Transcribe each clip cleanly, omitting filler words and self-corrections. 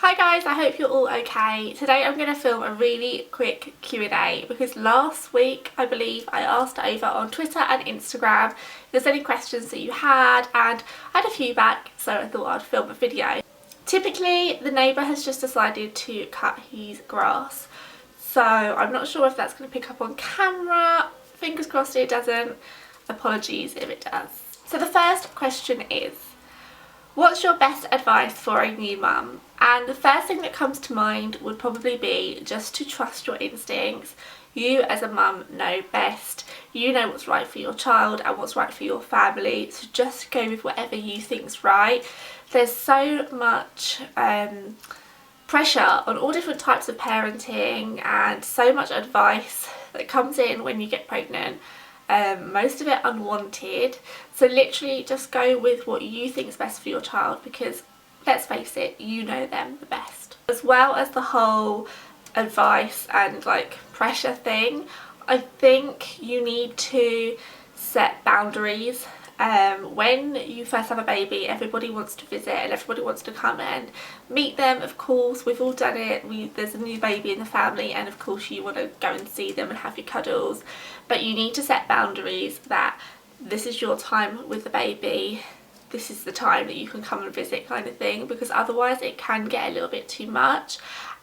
Hi guys, I hope you're all okay. Today I'm going to film a really quick Q&A because last week I believe I asked over on Twitter and Instagram if there's any questions that you had, and I had a few back, so I thought I'd film a video. Typically the neighbour has just decided to cut his grass, so I'm not sure if that's going to pick up on camera. Fingers crossed it doesn't. Apologies if it does. So the first question is, what's your best advice for a new mum? And the first thing that comes to mind would probably be just to trust your instincts. You as a mum know best. You know what's right for your child and what's right for your family. So just go with whatever you think's right. There's so much pressure on all different types of parenting and so much advice that comes in when you get pregnant. Most of it unwanted, so literally just go with what you think is best for your child, because let's face it, you know them the best. As well as the whole advice and like pressure thing, I think you need to set boundaries. When you first have a baby, everybody wants to visit and everybody wants to come and meet them. Of course, we've all done it. There's a new baby in the family and of course you want to go and see them and have your cuddles, but you need to set boundaries that this is your time with the baby, this is the time that you can come and visit, kind of thing, because otherwise it can get a little bit too much.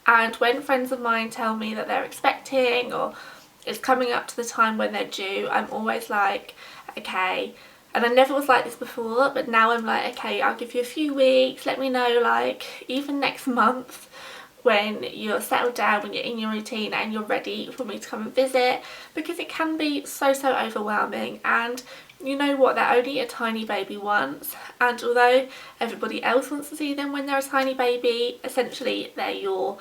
And when friends of mine tell me that they're expecting or it's coming up to the time when they're due, I'm always like, okay. And I never was like this before, but now I'm like, okay, I'll give you a few weeks, let me know, like even next month when you're settled down, when you're in your routine and you're ready for me to come and visit, because it can be so overwhelming. And you know what, they're only a tiny baby once, and although everybody else wants to see them when they're a tiny baby, essentially they're your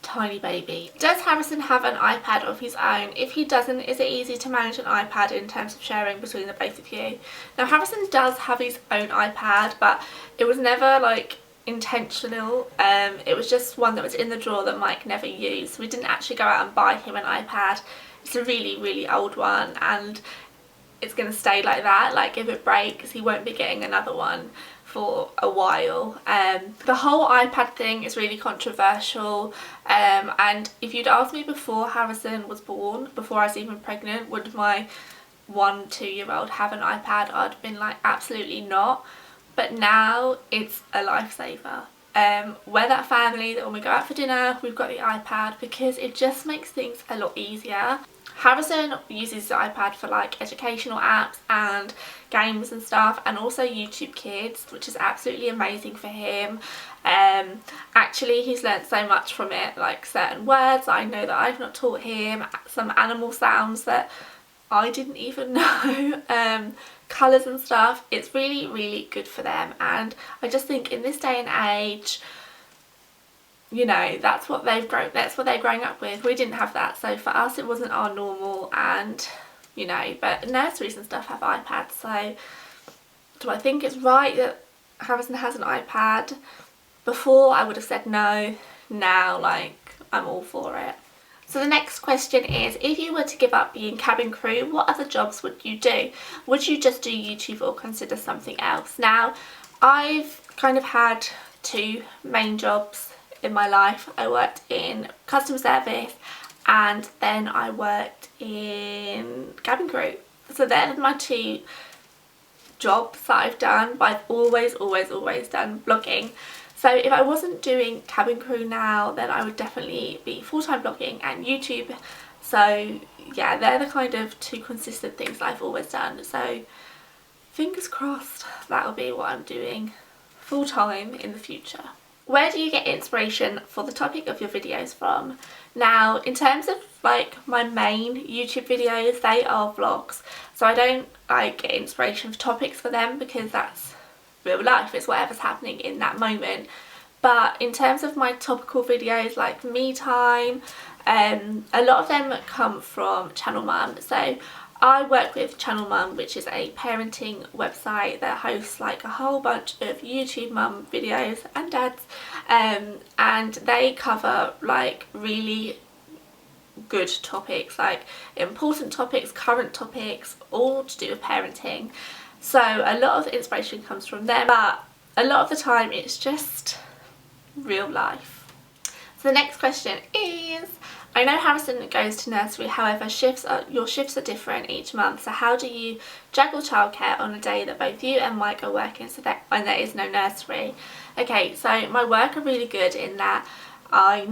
tiny baby. Does Harrison have an iPad of his own? If he doesn't, is it easy to manage an iPad in terms of sharing between the both of you? Now Harrison does have his own iPad, but it was never like intentional. It was just one that was in the drawer that Mike never used. We didn't actually go out and buy him an iPad. It's a really old one and it's going to stay like that. Like if it breaks, he won't be getting another one for a while. The whole iPad thing is really controversial, and if you'd asked me before Harrison was born, before I was even pregnant, would my 1-2-year-old have an iPad, I'd have been like, absolutely not. But now it's a lifesaver. We're that family that when we go out for dinner we've got the iPad because it just makes things a lot easier. Harrison uses the iPad for like educational apps and games and stuff, and also YouTube Kids, which is absolutely amazing for him. Actually he's learnt so much from it, like certain words I know that I've not taught him, some animal sounds that I didn't even know, colours and stuff. It's really good for them, and I just think in this day and age, you know, that's what they're growing up with. We didn't have that, so for us it wasn't our normal. And you know, but nurseries and stuff have iPads, so do I think it's right that Harrison has an iPad? Before I would have said no, now like I'm all for it. So the next question is, if you were to give up being cabin crew, what other jobs would you do? Would you just do YouTube or consider something else? Now I've kind of had two main jobs in my life. I worked in customer service and then I worked in cabin crew. So they're my two jobs that I've done, but I've always done vlogging. So if I wasn't doing cabin crew now, then I would definitely be full-time vlogging and YouTube. So yeah, they're the kind of two consistent things that I've always done. So fingers crossed that'll be what I'm doing full-time in the future. Where do you get inspiration for the topic of your videos from? Now, in terms of like my main YouTube videos, they are vlogs. So I don't like get inspiration for topics for them because that's real life, it's whatever's happening in that moment. But in terms of my topical videos like me time, a lot of them come from Channel Mum. So I work with Channel Mum, which is a parenting website that hosts like a whole bunch of YouTube mum videos and dads, and they cover like really good topics, like important topics, current topics, all to do with parenting. So a lot of inspiration comes from them, but a lot of the time it's just real life. So the next question is, I know Harrison goes to nursery, however your shifts are different each month, so how do you juggle childcare on a day that both you and Mike are working when there is no nursery? Okay, so my work are really good in that I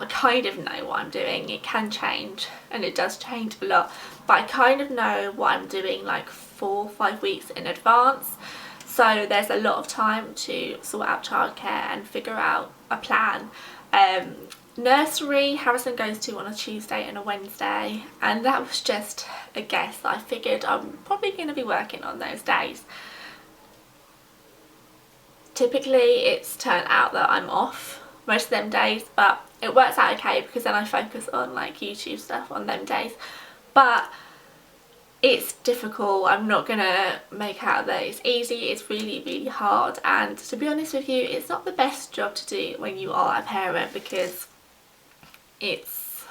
kind of know what I'm doing. It can change, and it does change a lot, but I kind of know what I'm doing like 4 or 5 weeks in advance. So there's a lot of time to sort out childcare and figure out a plan. Nursery, Harrison goes to on a Tuesday and a Wednesday, and that was just a guess. I figured I'm probably going to be working on those days. Typically it's turned out that I'm off most of them days, but it works out okay because then I focus on like YouTube stuff on them days. But it's difficult. I'm not gonna make out that it's easy. It's really, really hard, and to be honest with you, it's not the best job to do when you are a parent, because it's,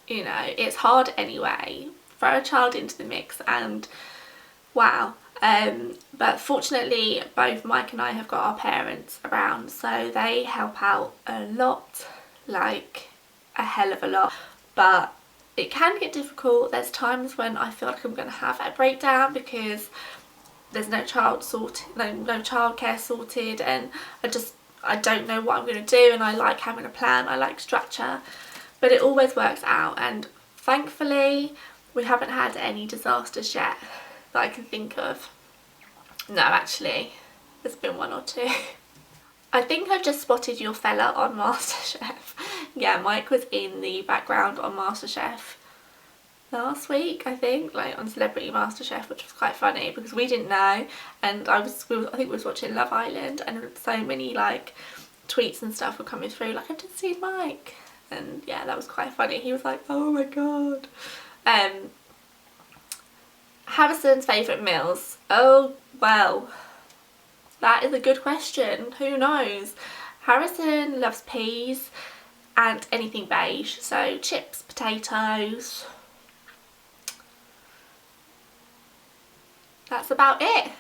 you know, it's hard anyway. Throw a child into the mix and wow. But fortunately both Mike and I have got our parents around, so they help out a lot, like a hell of a lot. But it can get difficult. There's times when I feel like I'm going to have a breakdown because there's no childcare sorted, and I don't know what I'm going to do, and I like having a plan, I like structure, but it always works out, and thankfully we haven't had any disasters yet that I can think of. No, actually there's been 1 or 2. I think I've just spotted your fella on MasterChef. Yeah, Mike was in the background on MasterChef last week, I think, like on Celebrity MasterChef, which was quite funny because we didn't know, and I think we was watching Love Island, and so many like tweets and stuff were coming through like, I've just seen Mike, and yeah, that was quite funny. He was like, oh my god. Harrison's favourite meals. Oh well, that is a good question. Who knows? Harrison loves peas and anything beige, so chips, potatoes. That's about it.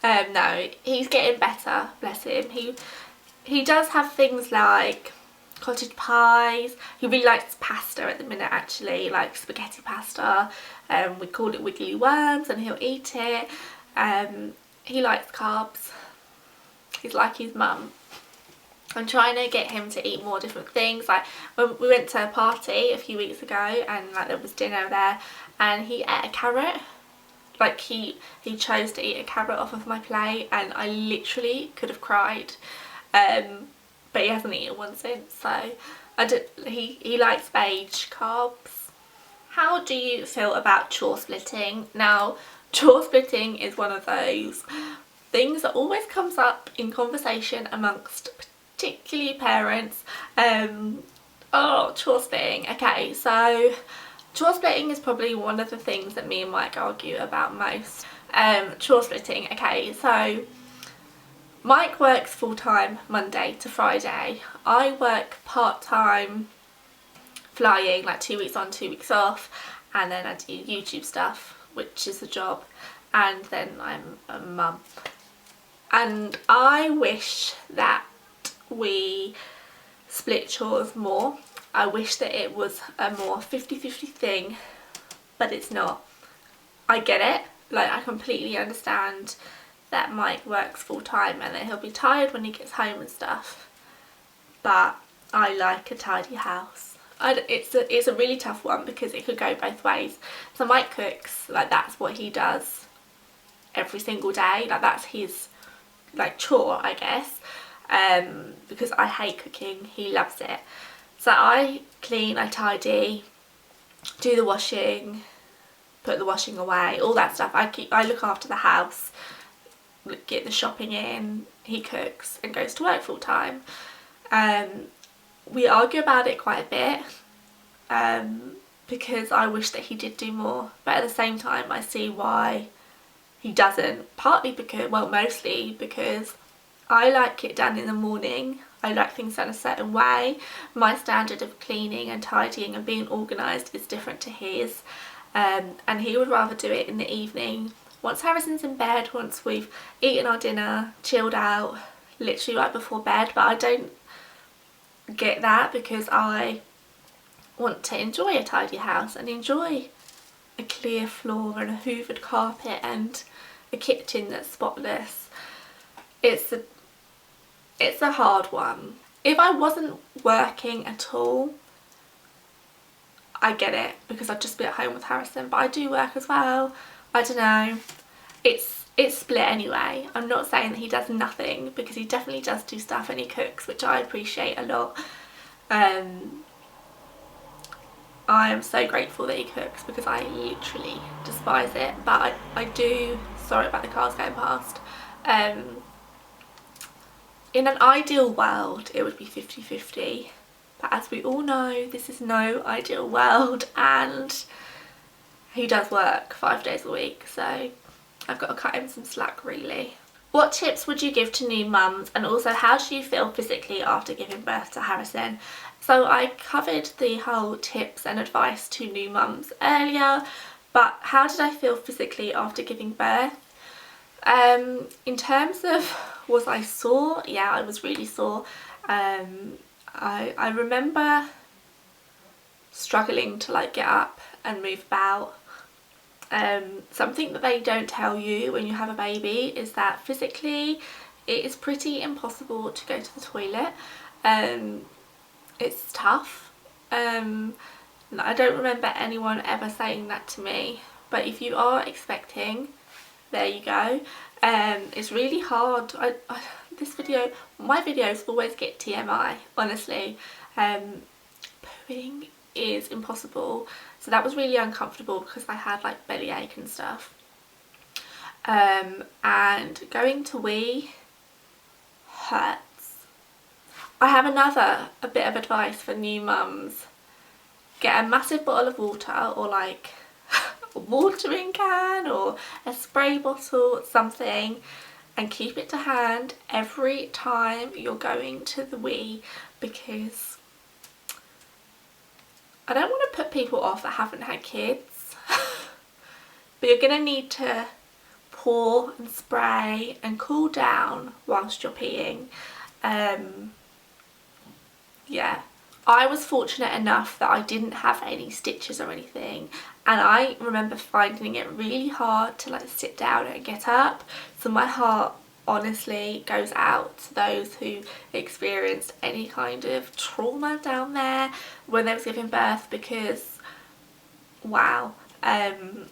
No, he's getting better, bless him. He does have things like cottage pies. He really likes pasta at the minute, actually, like spaghetti pasta. We call it wiggly worms, and he'll eat it. He likes carbs. He's like his mum. I'm trying to get him to eat more different things. Like when we went to a party a few weeks ago, and like there was dinner there, and he ate a carrot. Like he chose to eat a carrot off of my plate, and I literally could have cried. But he hasn't eaten one since, so he likes beige carbs. How do you feel about chore splitting? Now, chore splitting is one of those things that always comes up in conversation amongst particularly parents. Oh, chore splitting. Okay, so chore splitting is probably one of the things that me and Mike argue about most. Chore splitting. Okay, so Mike works full-time Monday to Friday. I work part-time flying, like 2 weeks on, 2 weeks off, and then I do YouTube stuff, which is a job, and then I'm a mum. And I wish that we split chores more. I wish that it was a more 50-50 thing, but it's not. I get it, like I completely understand that Mike works full-time and that he'll be tired when he gets home and stuff, but I like a tidy house. It's a really tough one because it could go both ways. So Mike cooks, like that's what he does every single day, like that's his like chore, I guess, because I hate cooking, he loves it. So I clean, I tidy, do the washing, put the washing away, all that stuff. I look after the house, get the shopping in, he cooks and goes to work full time. We argue about it quite a bit because I wish that he did do more, but at the same time I see why he doesn't, partly because, well, mostly because I like it done in the morning. I like things done a certain way. My standard of cleaning and tidying and being organised is different to his, and he would rather do it in the evening. Once Harrison's in bed, once we've eaten our dinner, chilled out, literally right before bed, but I don't get that because I want to enjoy a tidy house and enjoy a clear floor and a hoovered carpet and a kitchen that's spotless. It's a hard one. If I wasn't working at all, I get it because I'd just be at home with Harrison, but I do work as well. I don't know. It's split anyway. I'm not saying that he does nothing, because he definitely does do stuff and he cooks, which I appreciate a lot. I am so grateful that he cooks because I literally despise it, but I do, sorry about the cars going past. In an ideal world it would be 50-50, but as we all know, this is no ideal world, and he does work 5 days a week, so I've got to cut him some slack really. What tips would you give to new mums, and also how do you feel physically after giving birth to Harrison? So I covered the whole tips and advice to new mums earlier, but how did I feel physically after giving birth? In terms of was I sore? Yeah, I was really sore. I remember struggling to like get up and move about. Something that they don't tell you when you have a baby is that physically it is pretty impossible to go to the toilet. It's tough. I don't remember anyone ever saying that to me, but if you are expecting, there you go. It's really hard. My videos always get TMI, honestly. Pooing is impossible, so that was really uncomfortable because I had like bellyache and stuff. And going to wee hurts. I have a bit of advice for new mums. Get a massive bottle of water, or like a watering can or a spray bottle, something, and keep it to hand every time you're going to the wee, because I don't want to put people off that haven't had kids, but you're going to need to pour and spray and cool down whilst you're peeing. Yeah, I was fortunate enough that I didn't have any stitches or anything, and I remember finding it really hard to like sit down and get up, so my heart honestly goes out to those who experienced any kind of trauma down there when they was giving birth, because wow, it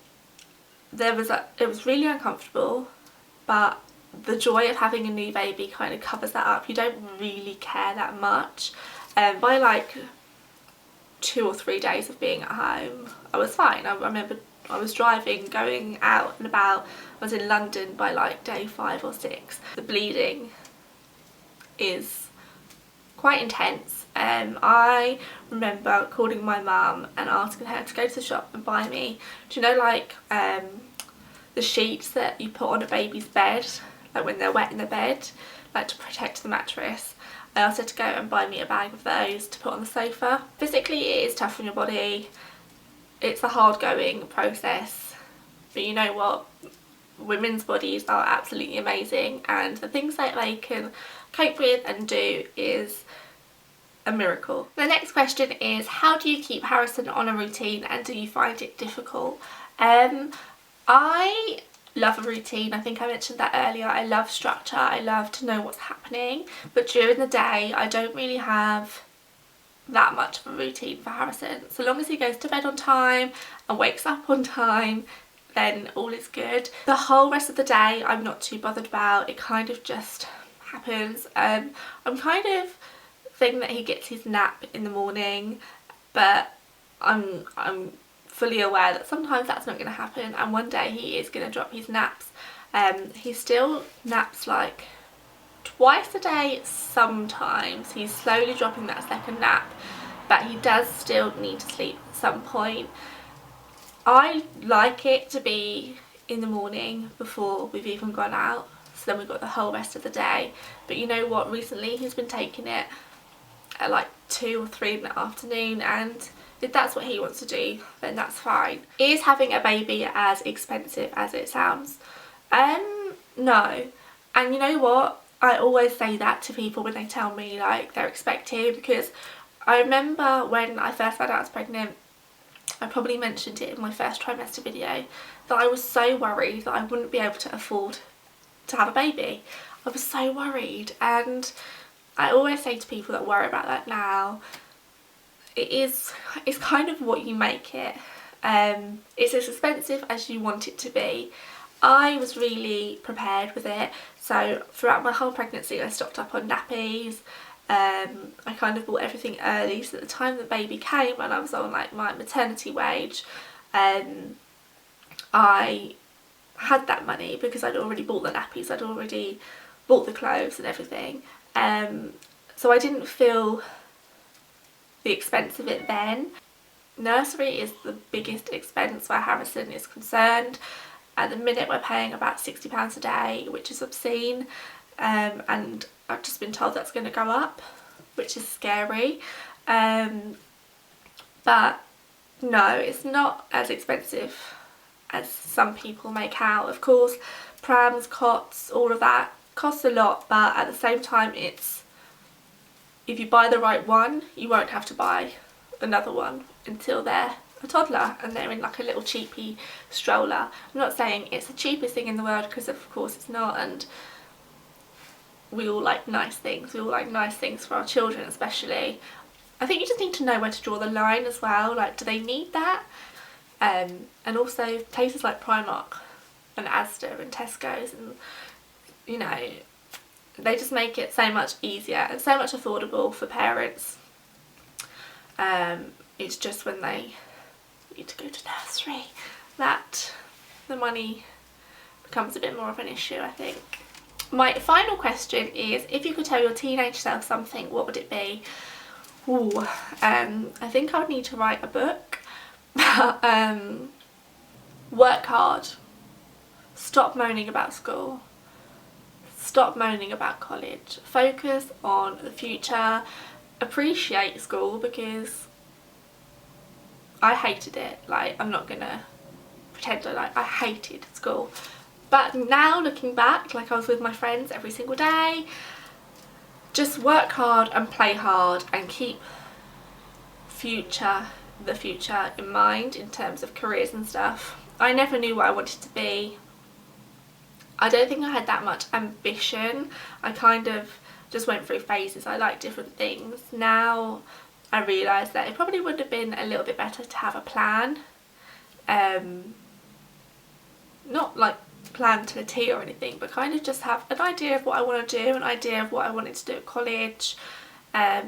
was really uncomfortable, but the joy of having a new baby kind of covers that up. You don't really care that much. By like 2 or 3 days of being at home, I was fine. I remember I was driving, going out and about. I was in London by like day 5 or 6. The bleeding is quite intense. I remember calling my mum and asking her to go to the shop and buy me, do you know, like the sheets that you put on a baby's bed, like when they're wet in the bed, like to protect the mattress. I asked her to go and buy me a bag of those to put on the sofa. Physically it is tough on your body. It's a hard going process, but you know what? Women's bodies are absolutely amazing, and the things that they can cope with and do is a miracle. The next question is, how do you keep Harrison on a routine, and do you find it difficult? I love a routine. I think I mentioned that earlier. I love structure. I love to know what's happening, but during the day I don't really have that much of a routine for Harrison. So long as he goes to bed on time and wakes up on time, then all is good. The whole rest of the day I'm not too bothered about. It kind of just happens. I'm kind of thinking that he gets his nap in the morning, but I'm fully aware that sometimes that's not going to happen, and one day he is going to drop his naps. He still naps like twice a day sometimes. He's slowly dropping that second nap, but he does still need to sleep at some point. I like it to be in the morning before we've even gone out, so then we've got the whole rest of the day. But you know what, recently he's been taking it at like 2 or 3 in the afternoon, and if that's what he wants to do, then that's fine. Is having a baby as expensive as it sounds? No. And you know what? I always say that to people when they tell me like they're expecting, because I remember when I first found out I was pregnant, I probably mentioned it in my first trimester video, that I was so worried that I wouldn't be able to afford to have a baby. I was so worried, and I always say to people that worry about that now, it's kind of what you make it. It's as expensive as you want it to be. I was really prepared with it, so throughout my whole pregnancy I stocked up on nappies. I kind of bought everything early, so at the time the baby came and I was on like my maternity wage, I had that money because I'd already bought the nappies, I'd already bought the clothes and everything, so I didn't feel the expense of it then. Nursery is the biggest expense where Harrison is concerned. At the minute we're paying about £60 a day, which is obscene, and I've just been told that's going to go up, which is scary. But no, it's not as expensive as some people make out. Of course, prams, cots, all of that costs a lot, but at the same time, it's, if you buy the right one, you won't have to buy another one until they're a toddler and they're in like a little cheapy stroller. I'm not saying it's the cheapest thing in the world, because of course it's not, and we all like nice things. We all like nice things for our children especially. I think you just need to know where to draw the line as well. Like, do they need that? And also places like Primark and Asda and Tesco's, and you know, they just make it so much easier and so much affordable for parents. It's just when they need to go to nursery that the money becomes a bit more of an issue, I think. My final question is, if you could tell your teenage self something, what would it be? Ooh, I think I would need to write a book. Work hard. Stop moaning about school. Stop moaning about college. Focus on the future. Appreciate school, because I hated it. Like, I'm not gonna pretend I hated school. But now looking back, like, I was with my friends every single day. Just work hard and play hard and keep the future in mind in terms of careers and stuff. I never knew what I wanted to be. I don't think I had that much ambition. I kind of just went through phases. I like different things. Now I realise that it probably would have been a little bit better to have a plan. Not like plan to a T or anything, but kind of just have an idea of what I want to do, an idea of what I wanted to do at college,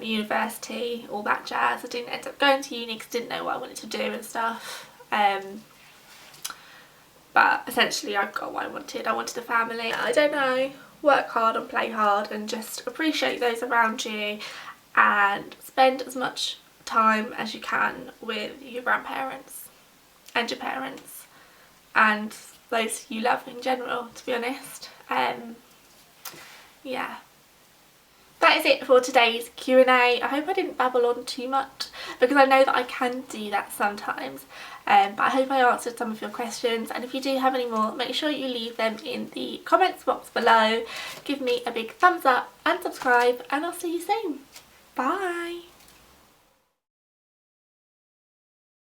university, all that jazz. I didn't end up going to uni because I didn't know what I wanted to do and stuff. But essentially I got what I wanted. I wanted a family. I don't know, work hard and play hard and just appreciate those around you and spend as much time as you can with your grandparents and your parents and those you love in general, to be honest. Yeah. That is it for today's Q&A. I hope I didn't babble on too much, because I know that I can do that sometimes. But I hope I answered some of your questions, and if you do have any more, make sure you leave them in the comments box below. Give me a big thumbs up and subscribe, and I'll see you soon. Bye!